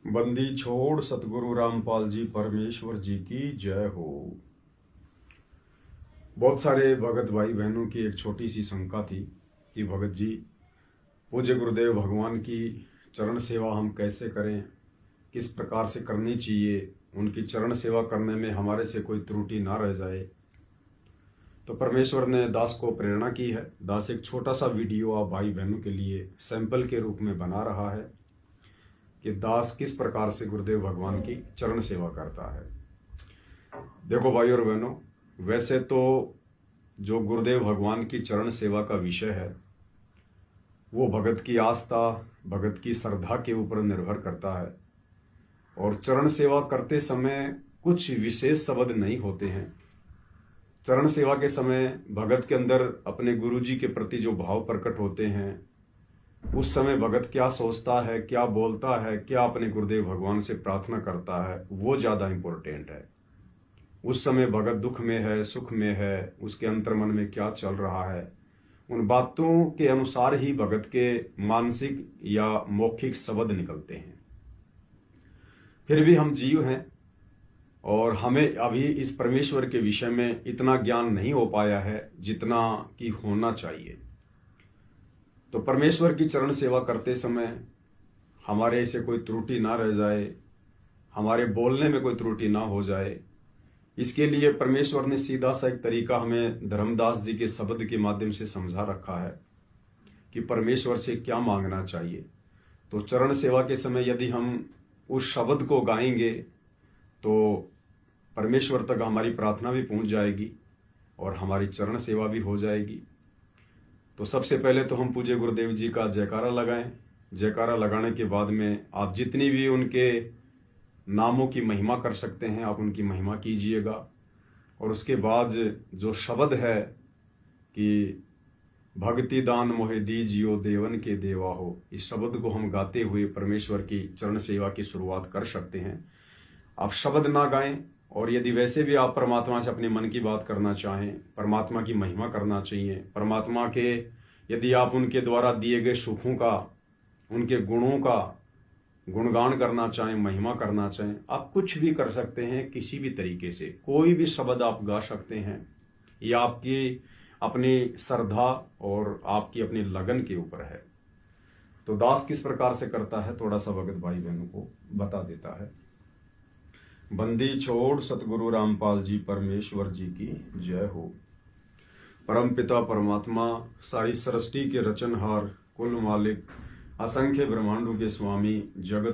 बंदी छोड़ सतगुरु रामपाल जी परमेश्वर जी की जय हो। बहुत सारे भगत भाई बहनों की एक छोटी सी शंका थी कि भगत जी, पूज्य गुरुदेव भगवान की चरण सेवा हम कैसे करें, किस प्रकार से करनी चाहिए, उनकी चरण सेवा करने में हमारे से कोई त्रुटि ना रह जाए। तो परमेश्वर ने दास को प्रेरणा की है। दास एक छोटा सा वीडियो आप भाई बहनों के लिए सैंपल के रूप में बना रहा है कि दास किस प्रकार से गुरुदेव भगवान की चरण सेवा करता है। देखो भाई और बहनों, वैसे तो जो गुरुदेव भगवान की चरण सेवा का विषय है वो भगत की आस्था, भगत की श्रद्धा के ऊपर निर्भर करता है। और चरण सेवा करते समय कुछ विशेष शब्द नहीं होते हैं। चरण सेवा के समय भगत के अंदर अपने गुरु जी के प्रति जो भाव प्रकट होते हैं, उस समय भगत क्या सोचता है, क्या बोलता है, क्या अपने गुरुदेव भगवान से प्रार्थना करता है, वो ज्यादा इंपॉर्टेंट है। उस समय भगत दुख में है, सुख में है, उसके अंतर्मन में क्या चल रहा है, उन बातों के अनुसार ही भगत के मानसिक या मौखिक शब्द निकलते हैं। फिर भी हम जीव हैं और हमें अभी इस परमेश्वर के विषय में इतना ज्ञान नहीं हो पाया है जितना कि होना चाहिए। तो परमेश्वर की चरण सेवा करते समय हमारे से कोई त्रुटि ना रह जाए, हमारे बोलने में कोई त्रुटि ना हो जाए, इसके लिए परमेश्वर ने सीधा सा एक तरीका हमें धर्मदास जी के शब्द के माध्यम से समझा रखा है कि परमेश्वर से क्या मांगना चाहिए। तो चरण सेवा के समय यदि हम उस शब्द को गाएंगे तो परमेश्वर तक हमारी प्रार्थना भी पहुंच जाएगी और हमारी चरण सेवा भी हो जाएगी। तो सबसे पहले तो हम पूज्य गुरुदेव जी का जयकारा लगाएं। जयकारा लगाने के बाद में आप जितनी भी उनके नामों की महिमा कर सकते हैं आप उनकी महिमा कीजिएगा। और उसके बाद जो शब्द है कि भक्ति दान मोहे दीजियो देवन के देवा हो, इस शब्द को हम गाते हुए परमेश्वर की चरण सेवा की शुरुआत कर सकते हैं। आप शब्द ना गाएं और यदि वैसे भी आप परमात्मा से अपने मन की बात करना चाहें, परमात्मा की महिमा करना चाहिए, परमात्मा के यदि आप उनके द्वारा दिए गए सुखों का, उनके गुणों का गुणगान करना चाहें, महिमा करना चाहें, आप कुछ भी कर सकते हैं। किसी भी तरीके से कोई भी शब्द आप गा सकते हैं। ये आपकी अपनी श्रद्धा और आपकी अपनी लगन के ऊपर है। तो दास किस प्रकार से करता है थोड़ा सा भगत भाई बहनों को बता देता है। बंदी छोड़ सतगुरु रामपाल जी परमेश्वर जी की जय हो। परम पिता परमात्मा, सारी सृष्टि के रचनहार, कुल मालिक, असंख्य ब्रह्मांडों के स्वामी, जगत